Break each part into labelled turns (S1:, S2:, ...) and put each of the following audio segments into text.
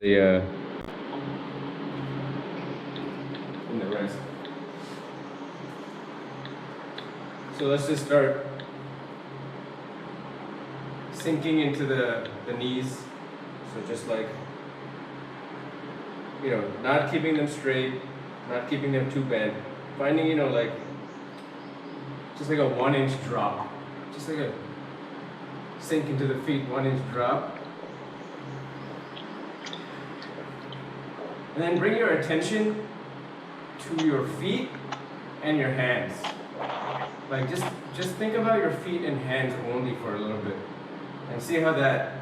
S1: the in the rest. So let's just start sinking into the knees. So just like, not keeping them straight, not keeping them too bent. Finding, like, just like a 1-inch drop. Just like a sink into the feet, 1-inch drop. And then bring your attention to your feet and your hands. Like just think about your feet and hands only for a little bit and see how that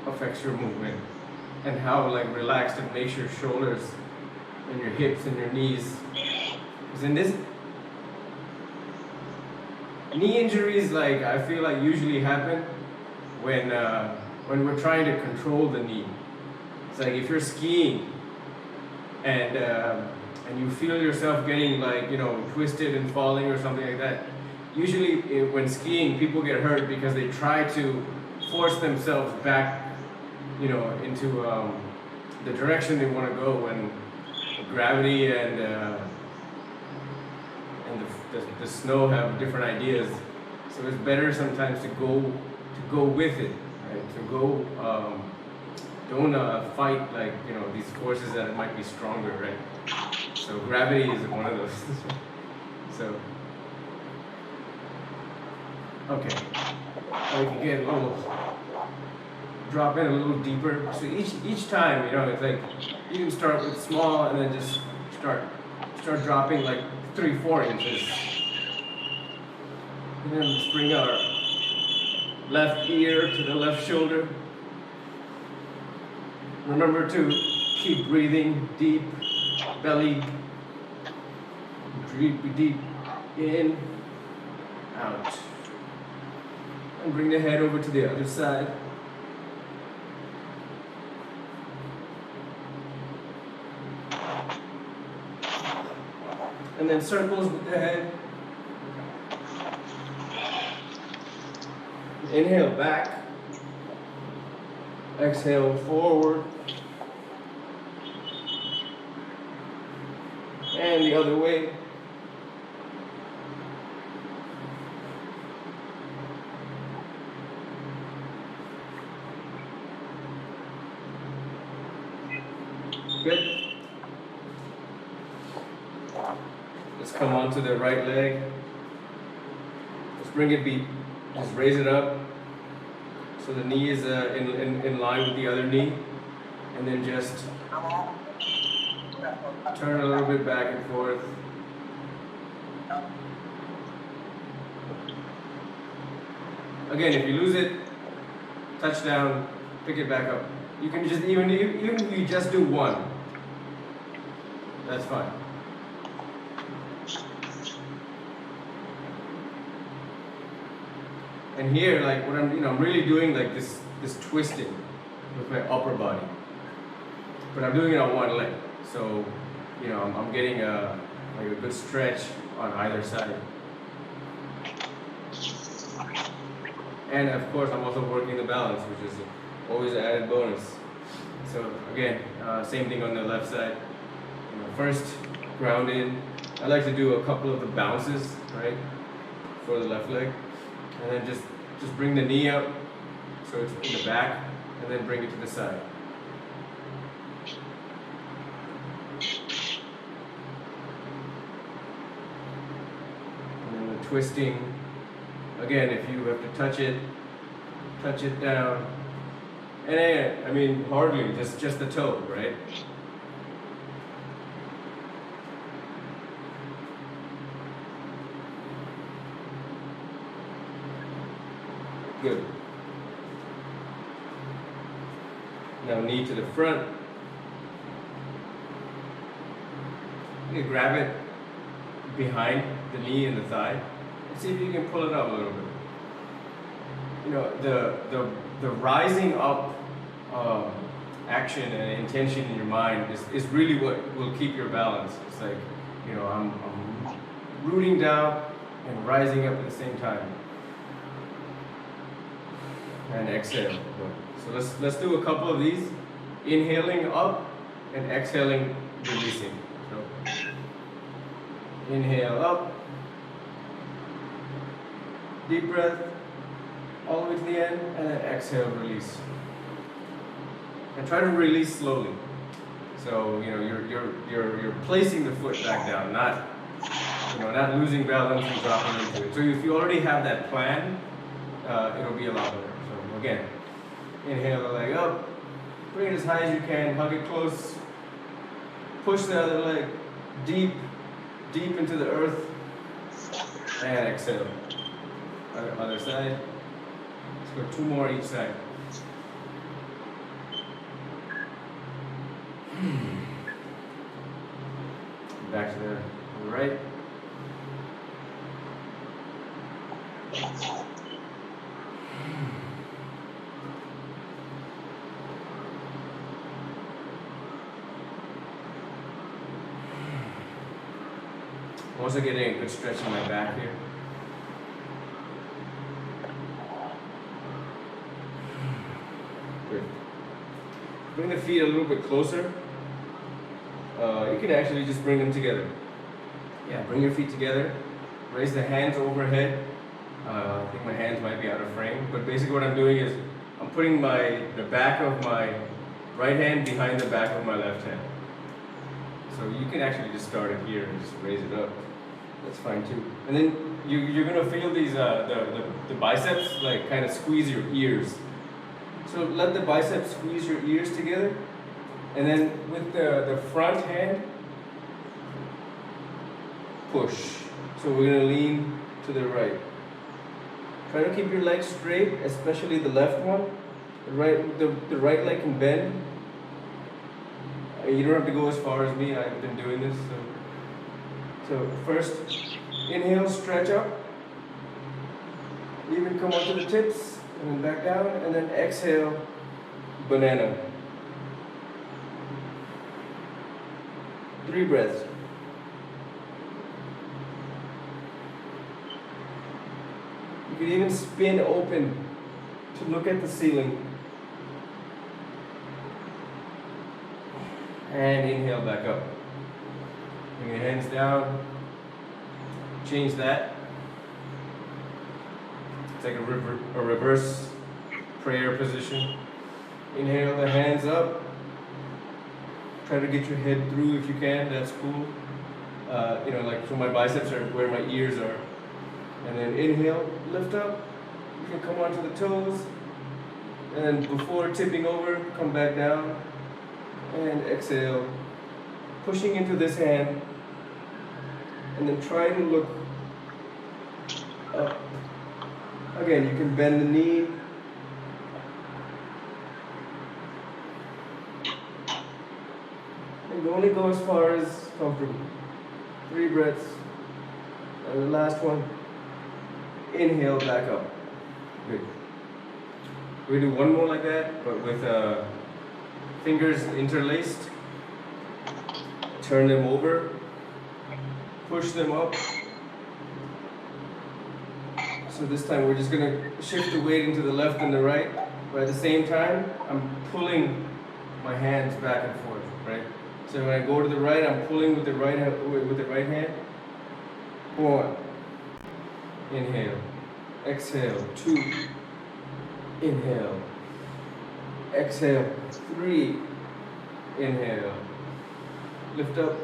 S1: affects your movement and how like relaxed it makes your shoulders and your hips and your knees. Because in this, knee injuries, like I feel like usually happen when we're trying to control the knee. It's like if you're skiing and you feel yourself getting like, twisted and falling or something like that. Usually when skiing, people get hurt because they try to force themselves back, into the direction they want to go when gravity and the snow have different ideas. So it's better sometimes to go with it, right? To go, don't fight like, these forces that might be stronger, right? So gravity is one of those. So, okay. I can get a little, drop in a little deeper. So each time, it's like, you can start with small and then just start dropping like 3-4 inches. And then let's bring our left ear to the left shoulder. Remember to keep breathing deep, belly, breathe deep, in, out. And bring the head over to the other side. And then circles with the head. Inhale back. Exhale forward. And the other way. Good. Let's come on to the right leg. Let's bring it just raise it up. So the knee is in line with the other knee. And then just turn a little bit back and forth. Again, if you lose it, touch down, pick it back up. You can just, even if you just do one, that's fine. And here, like what I'm really doing like this twisting with my upper body. But I'm doing it on one leg. So, I'm getting a good stretch on either side. And of course, I'm also working the balance, which is always an added bonus. So again, same thing on the left side. First, ground in. I like to do a couple of the bounces, right, for the left leg. And then just bring the knee up, so it's in the back, and then bring it to the side. Twisting. Again, if you have to touch it down. And hardly, just the toe, right? Good. Now knee to the front. You grab it behind the knee and the thigh. See if you can pull it up a little bit. The rising up action and intention in your mind is really what will keep your balance. It's like, I'm rooting down and rising up at the same time. And exhale. So let's do a couple of these. inhaling up and exhaling, releasing. So inhale up, deep breath, all the way to the end, and then exhale, release. And try to release slowly. So you're placing the foot back down, not losing balance and dropping into it. So if you already have that plan, it'll be a lot better. So again, inhale the leg up, bring it as high as you can, hug it close, push the other leg deep into the earth, and exhale. Other side. Let's go 2 more each side. Back to the right. I'm also getting a good stretch in my back here. Good. Bring the feet a little bit closer. You can actually just bring them together. Yeah, bring your feet together. Raise the hands overhead. I think my hands might be out of frame, but basically what I'm doing is I'm putting the back of my right hand behind the back of my left hand. So you can actually just start it here and just raise it up. That's fine too. And then you're gonna feel these the biceps like kind of squeeze your ears. So let the biceps squeeze your ears together. And then with the front hand, push. So we're gonna lean to the right. Try to keep your legs straight, especially the left one. The right leg can bend. You don't have to go as far as me. I've been doing this. So first, inhale, stretch up. Even come onto the tips, and then back down, and then exhale, banana. 3 breaths. You can even spin open to look at the ceiling. And inhale back up. Bring your hands down. Change that. Take a reverse prayer position. Inhale the hands up. Try to get your head through if you can. That's cool. Like so my biceps are where my ears are. And then inhale, lift up. You can come onto the toes. And before tipping over, come back down. And exhale, pushing into this hand, and then try to look up. Again, you can bend the knee. And only go as far as comfortable. 3 breaths. And the last one, inhale back up. Good. We do one more like that, but with fingers interlaced. Turn them over. Push them up. So this time we're just going to shift the weight into the left and the right. But at the same time, I'm pulling my hands back and forth, right? So when I go to the right, I'm pulling with the right hand. 1. Inhale. Exhale. 2. Inhale. Exhale. 3. Inhale. Lift up.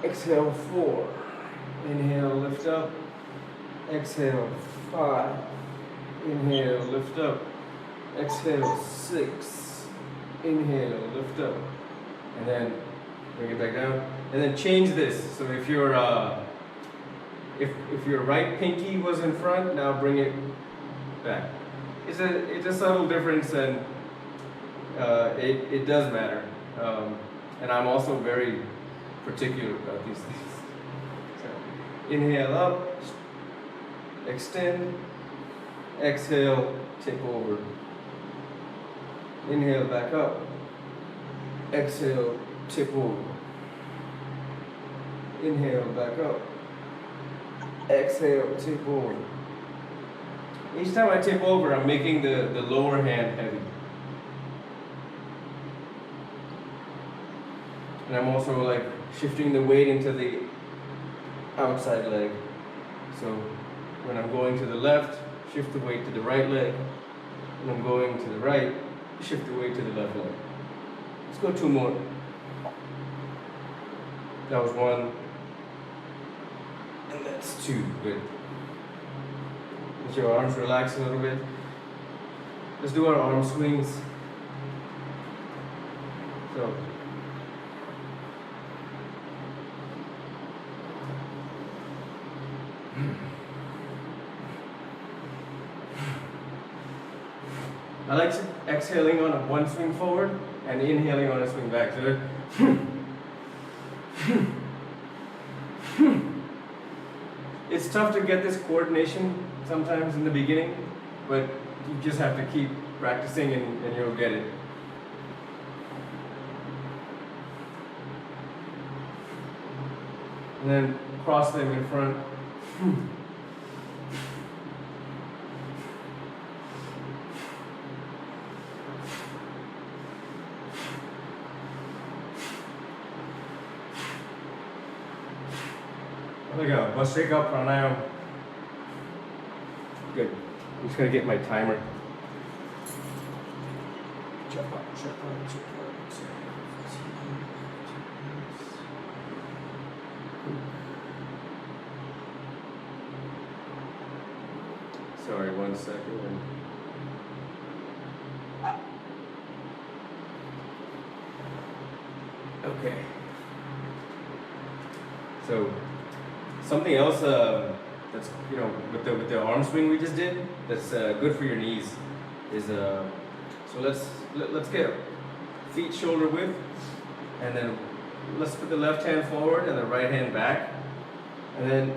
S1: Exhale. 4. Inhale. Lift up. Exhale. 5. Inhale. Lift up. Exhale. 6. Inhale. Lift up. And then bring it back down. And then change this. So if your if your right pinky was in front, now bring it back. It's a subtle difference, and it does matter. And I'm also very particular about these things. So, inhale up, extend, exhale, tip over. Inhale back up, exhale, tip over. Inhale back up, exhale, tip over. Each time I tip over, I'm making the lower hand heavy. And I'm also like shifting the weight into the outside leg. So when I'm going to the left, shift the weight to the right leg. When I'm going to the right, shift the weight to the left leg. Let's go 2 more. That was 1. And that's 2. Good. Let your arms relax a little bit. Let's do our arm swings. So I like exhaling on one swing forward and inhaling on a swing back. So it's tough to get this coordination sometimes in the beginning, but you just have to keep practicing and you'll get it. And then cross them in front. There we go. Vastrika pranayam. Good. I'm just gonna get my timer. Sorry, 1 second. Okay. So something else that's with the arm swing we just did that's good for your knees is so let's get feet shoulder width, and then let's put the left hand forward and the right hand back, and then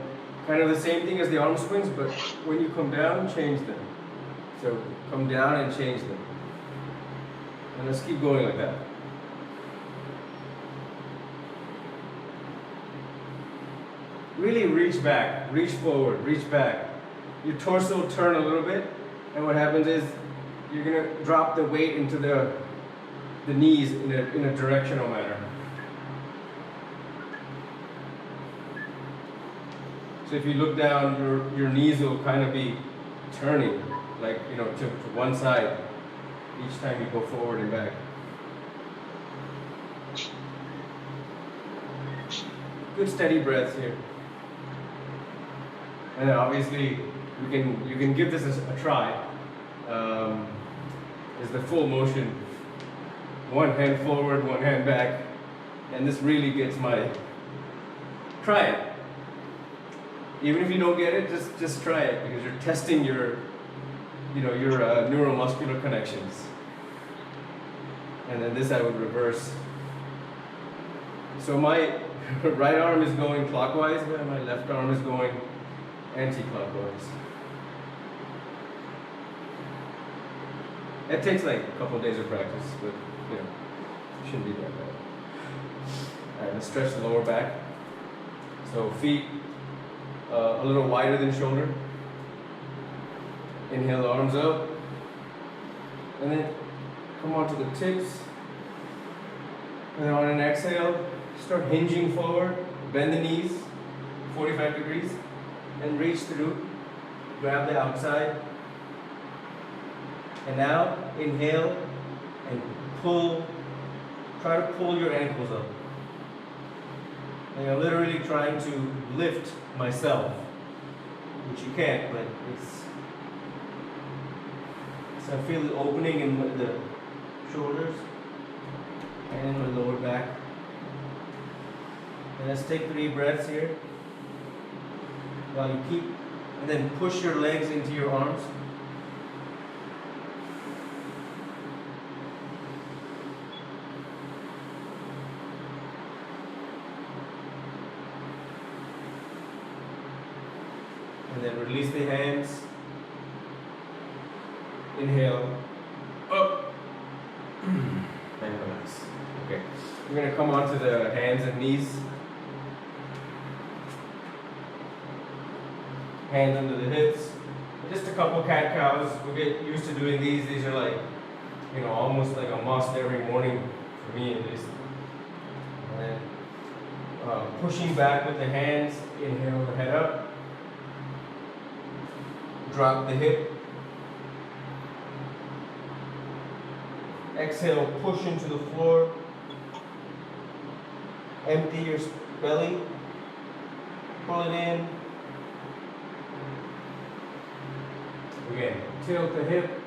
S1: kind of the same thing as the arm swings, but when you come down, change them. So come down and change them, and let's keep going like that. Really reach back, reach forward, reach back. Your torso will turn a little bit, and what happens is you're gonna drop the weight into the knees in a directional manner. So if you look down, your knees will kind of be turning, like to one side each time you go forward and back. Good steady breaths here. And then obviously you can give this a try. Is the full motion, 1 hand forward, 1 hand back, and this really gets my. Try it. Even if you don't get it, just try it, because you're testing your neuromuscular connections. And then this I would reverse. So my right arm is going clockwise, and my left arm is going anti-clockwise. It takes like a couple of days of practice, but shouldn't be that bad. Alright, let's stretch the lower back. So feet a little wider than shoulder. Inhale the arms up, and then come onto the tips. And then on an exhale, start hinging forward, bend the knees 45 degrees, and reach through, grab the outside. And now inhale and pull, try to pull your ankles up. And you're literally trying to lift myself, which you can't, but so I feel the opening in the shoulders and in my lower back. And let's take 3 breaths here while you keep, and then push your legs into your arms. And then release the hands. Inhale, up, and relax. Okay, we're going to come onto the hands and knees. Hands under the hips. Just a couple cat-cows. We'll get used to doing these. These are like, almost like a must every morning, for me at least. And then pushing back with the hands, inhale the head up, drop the hip, exhale, push into the floor, empty your belly, pull it in, again, tilt the hip,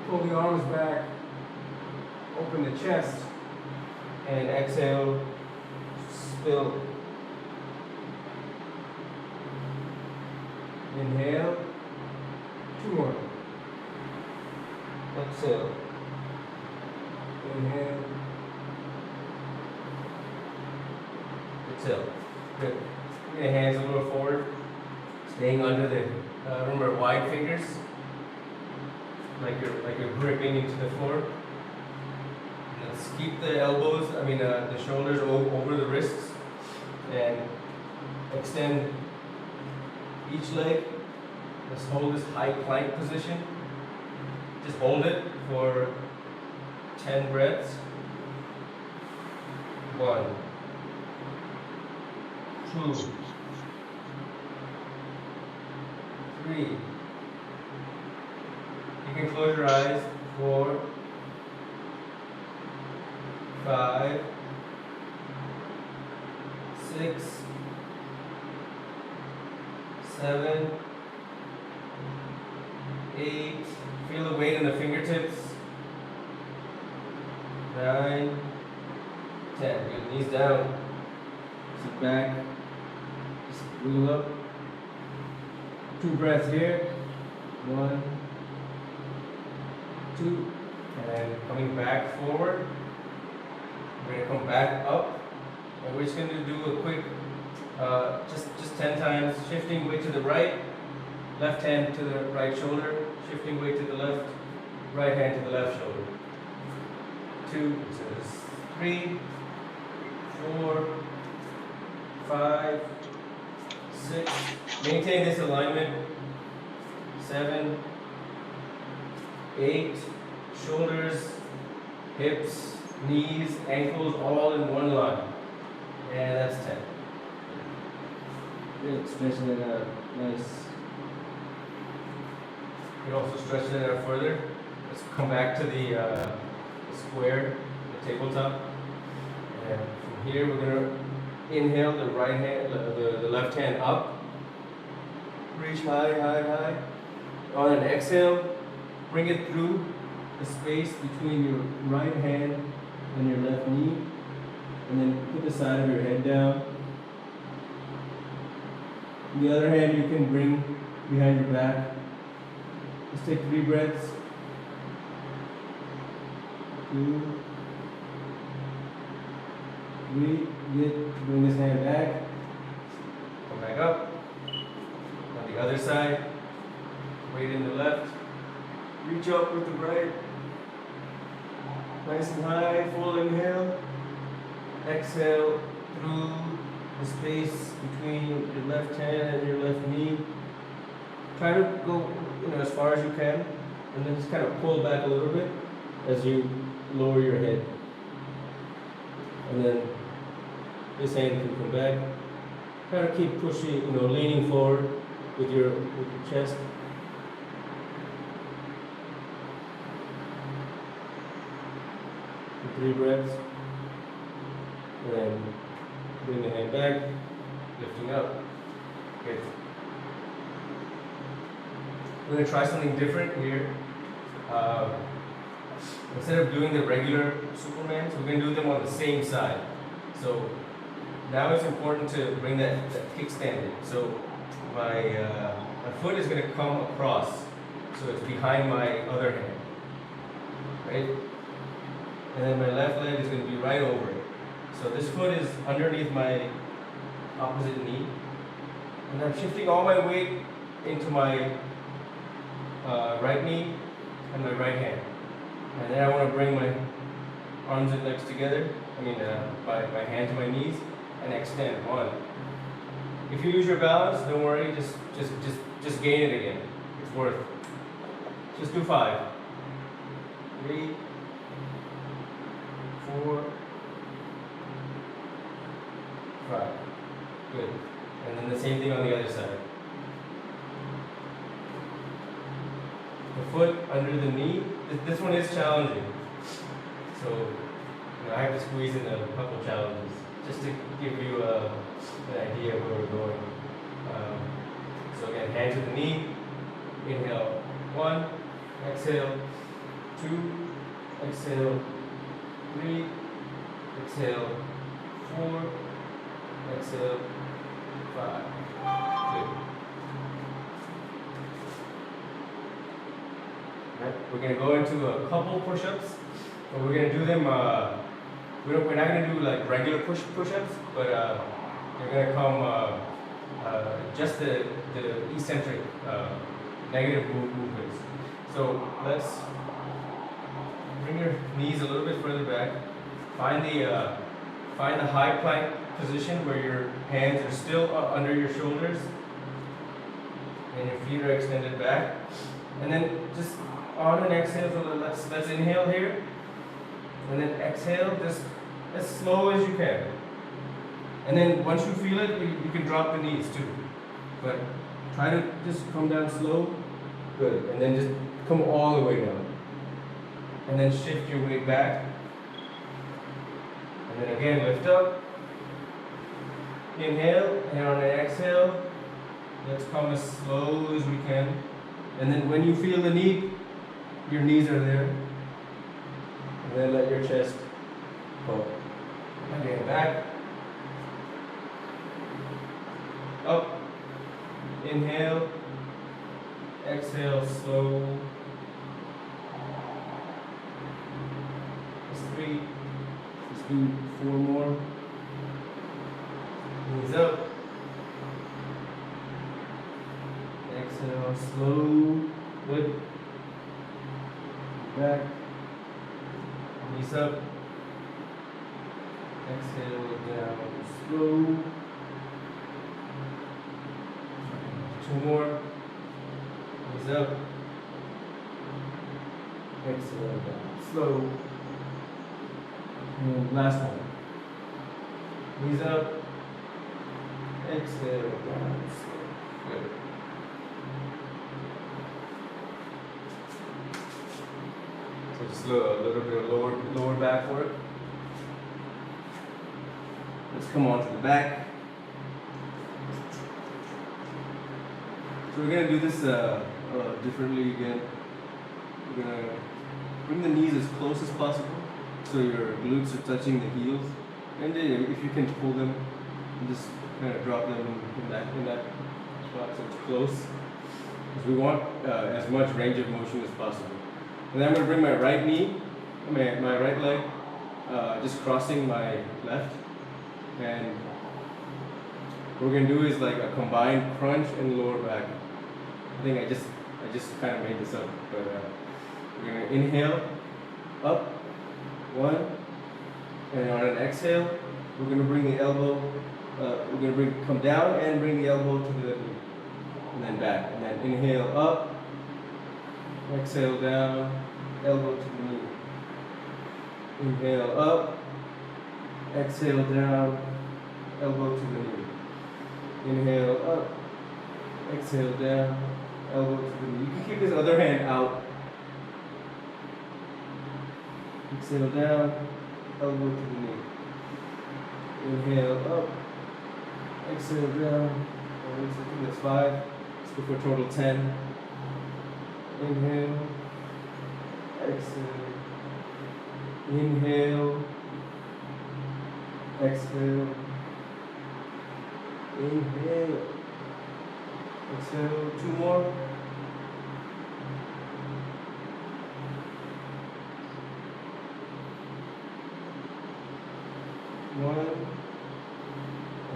S1: pull the arms back, open the chest, and exhale, spill. Inhale, 2 more. Exhale. Inhale. Exhale. Good. Bring the hands a little forward, staying under the, remember, wide fingers, like you're gripping into the floor. Let's keep the elbows, the shoulders over the wrists, and extend each leg. Let's hold this high plank position. Just hold it for 10 breaths. 1, 2, 3. You can close your eyes. 4, 5, 6, 7, 8. Feel the weight in the fingertips. 9, 10. Good. Knees down. Sit back. Just wiggle up. 2 breaths here. 1, 2. And then coming back forward. We're going to come back up. And we're just going to do a quick, just 10 times, shifting weight to the right. Left hand to the right shoulder, shifting weight to the left, right hand to the left shoulder. 2, 3, 4, 5, 6. Maintain this alignment. 7, 8. Shoulders, hips, knees, ankles, all in one line. And that's 10. Good. Stretching it out. Nice. You can also stretch it out further. Let's come back to the square, the tabletop. And from here, we're going to inhale the right hand, the left hand up. Reach high, high, high. On an exhale, bring it through the space between your right hand and your left knee. And then put the side of your head down. The other hand you can bring behind your back. Just take 3 breaths. 2, 3. Good. Bring this hand back. Come back up. On the other side. Weight in the left. Reach up with the right. Nice and high. Full inhale. Exhale through the space between your left hand and your left knee. Try to go as far as you can, and then just kind of pull back a little bit as you lower your head. And then this hand can come back. Try to keep pushing, leaning forward with your chest. For 3 breaths. And then bring the hand back, lifting up. Good. We're going to try something different here. Instead of doing the regular Supermans, we're going to do them on the same side. So now it's important to bring that kickstand in. So my foot is going to come across, so it's behind my other hand, right? And then my left leg is going to be right over it. So this foot is underneath my opposite knee, and I'm shifting all my weight into my right knee and my right hand. And then I want to bring my arms and legs together, my hand to my knees, and extend. 1. If you lose your balance, don't worry, just gain it again. It's worth it. Just do 5. 3, 4, 5. Good. And then the same thing on the other side. The foot under the knee. This one is challenging. So I have to squeeze in a couple challenges just to give you an idea of where we're going. So again, hands to the knee. Inhale 1, exhale 2, exhale 3, exhale 4, exhale 5. Good. Right. We're going to go into a couple push-ups, but we're going to do them, we're not going to do like regular push-ups, but they're going to come just the eccentric negative movements. So let's bring your knees a little bit further back. Find the high plank position where your hands are still under your shoulders and your feet are extended back. And then just on an exhale, so let's inhale here, and then exhale just as slow as you can. And then once you feel it, you can drop the knees too. But try to just come down slow. Good. And then just come all the way down. And then shift your weight back. And then again, lift up. Inhale, and on an exhale, let's come as slow as we can. And then when you feel the need, your knees are there. And then let your chest go. Again, back. Up. Inhale. Exhale, slow. That's 3. Let's do 4 more. Knees up. Exhale, slow. Good. Back. Knees up. Exhale, down, slow. 2 more. Knees up. Exhale, down, slow. And last one. Knees up. Exhale, down, slow. Good. So just a little bit of lower back work. Let's come on to the back. So we're going to do this differently again. We're going to bring the knees as close as possible so your glutes are touching the heels. And then if you can pull them, just kind of drop them in that spot so it's close. Because we want as much range of motion as possible. And then I'm going to bring my right knee, my right leg, just crossing my left. And what we're going to do is like a combined crunch and lower back. I think I just kind of made this up, but we're going to inhale, up, 1, and on an exhale, we're going to bring the elbow, we're going to come down and bring the elbow to the knee, and then back, and then inhale, up, exhale, down, elbow to the knee, inhale, up, exhale, down, elbow to the knee, inhale, up, exhale, down, elbow to the knee. You can keep this other hand out. Exhale down, elbow to the knee. Inhale up, exhale down. I think that's 5. Let's go for a total 10. Inhale, exhale. Inhale, exhale. Inhale, exhale. 2 more. One,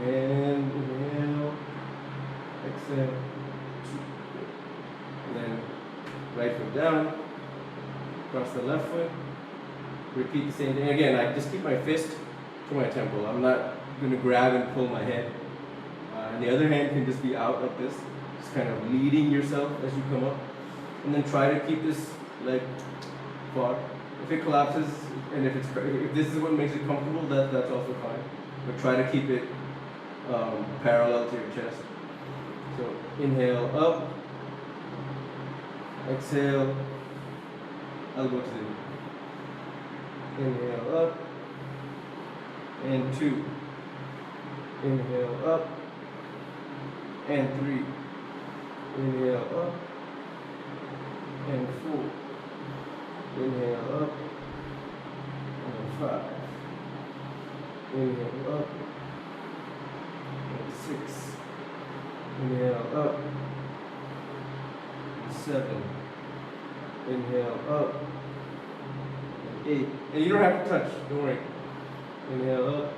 S1: and inhale, exhale, 2. And then right foot down, cross the left foot, repeat the same thing. Again, I just keep my fist to my temple. I'm not going to grab and pull my head. And the other hand can just be out like this, just kind of leading yourself as you come up. And then try to keep this leg far. If it collapses, and if this is what makes it comfortable, that's also fine. But try to keep it parallel to your chest. So inhale up, exhale, elbow to the knee. Inhale up, and 2. Inhale up, and 3. Inhale up, and 4. Inhale up, and 5. Inhale up, and 6. Inhale up, and 7. Inhale up, and 8. And you don't have to touch, don't worry. Inhale up,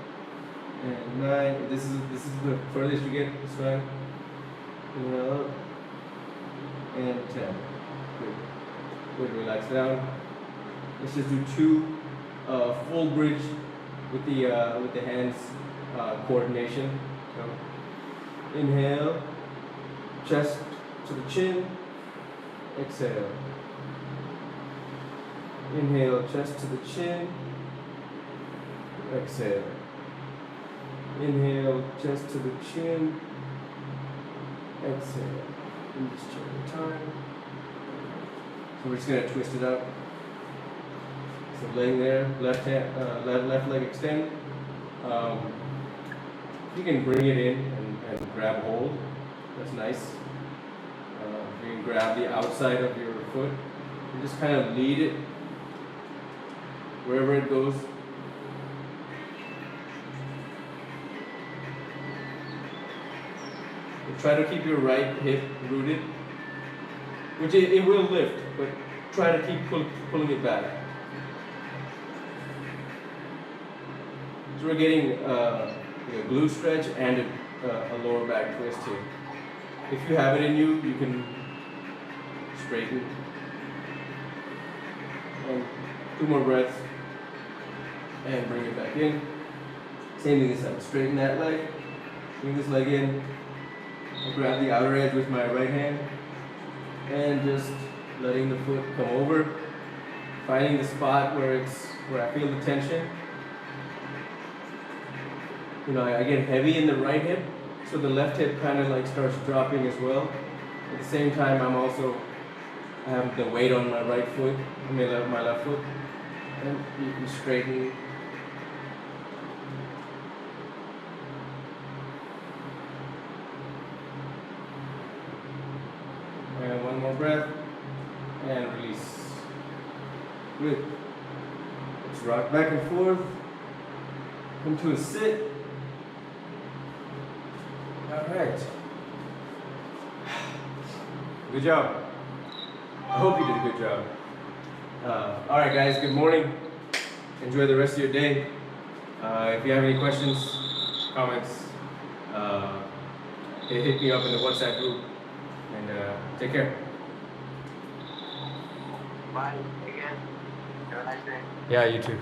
S1: and 9. This is the furthest you get, it's fine. Inhale up, and 10. Good. Good, relax down. Let's just do 2 full bridge with the hands coordination. So inhale, chest to the chin. Exhale. Inhale, chest to the chin. Exhale. Inhale, chest to the chin. Exhale. And just check the time. So we're just gonna twist it up. So laying there, left leg extend. You can bring it in and grab hold. That's nice. You can grab the outside of your foot and just kind of lead it wherever it goes. And try to keep your right hip rooted, which it will lift, but try to keep pulling it back. So we're getting a glute stretch and a lower back twist here. If you have it in you, you can straighten. And 2 more breaths. And bring it back in. Same thing this side. Straighten that leg. Bring this leg in. I grab the outer edge with my right hand. And just letting the foot come over. Finding the spot where I feel the tension. You know, I get heavy in the right hip, so the left hip kind of like starts dropping as well. At the same time, I have the weight on my right foot, my left foot, and you can straighten. And 1 more breath, and release. Good. Let's rock back and forth into a sit. All right. Good job. I hope you did a good job. All right, guys, good morning. Enjoy the rest of your day. If you have any questions, comments, hit me up in the WhatsApp group, and take care.
S2: Bye again. Have a nice day.
S1: Yeah, you too.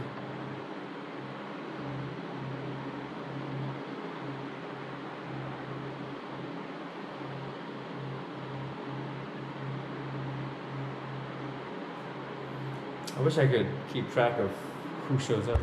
S1: I wish I could keep track of who shows up.